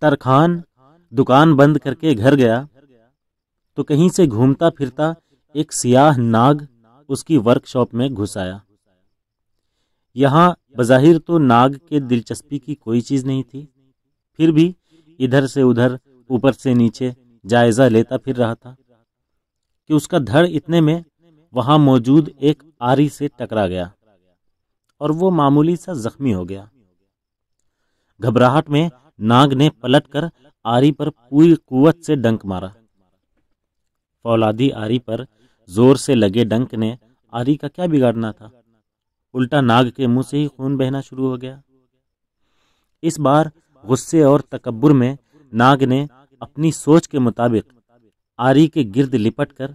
ترکھان دکان بند کر کے گھر گیا تو کہیں سے گھومتا پھرتا ایک سیاہ ناگ اس کی ورک شاپ میں گھس آیا۔ یہاں بظاہر تو ناگ کے دلچسپی کی کوئی چیز نہیں تھی، پھر بھی ادھر سے ادھر اوپر سے نیچے جائزہ لیتا پھر رہا تھا کہ اس کا دھڑ اتنے میں وہاں موجود ایک آری سے ٹکرا گیا اور وہ معمولی سا زخمی ہو گیا۔ گھبراہٹ میں ناگ نے پلٹ کر آری پر پوری قوت سے ڈنک مارا۔ فولادی آری پر زور سے لگے ڈنک نے آری کا کیا بگاڑنا تھا، الٹا ناگ کے منہ سے ہی خون بہنا شروع ہو گیا۔ اس بار غصے اور تکبر میں ناگ نے اپنی سوچ کے مطابق آری کے گرد لپٹ کر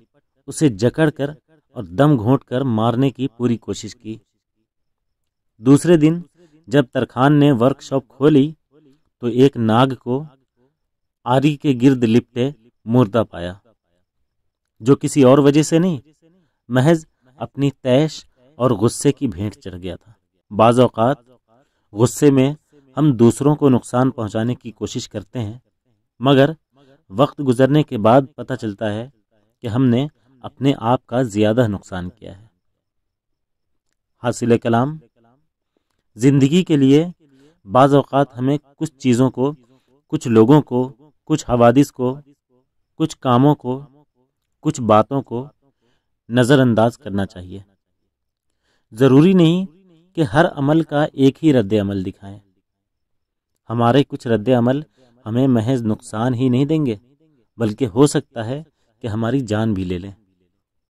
اسے جکڑ کر اور دم گھونٹ کر مارنے کی پوری کوشش کی۔ دوسرے دن جب ترکھان نے ورک شاپ کھولی تو ایک ناگ کو آری کے گرد لپٹے مردہ پایا، جو کسی اور وجہ سے نہیں، محض اپنی طیش اور غصے کی بھینٹ چڑھ گیا تھا۔ بعض اوقات غصے میں ہم دوسروں کو نقصان پہنچانے کی کوشش کرتے ہیں، مگر وقت گزرنے کے بعد پتہ چلتا ہے کہ ہم نے اپنے آپ کا زیادہ نقصان کیا ہے۔ حاصل کلام، زندگی کے لیے بعض اوقات ہمیں کچھ چیزوں کو، کچھ لوگوں کو، کچھ حوادث کو، کچھ کاموں کو، کچھ باتوں کو نظر انداز کرنا چاہیے۔ ضروری نہیں کہ ہر عمل کا ایک ہی رد عمل دکھائیں۔ ہمارے کچھ رد عمل ہمیں محض نقصان ہی نہیں دیں گے، بلکہ ہو سکتا ہے کہ ہماری جان بھی لے لیں۔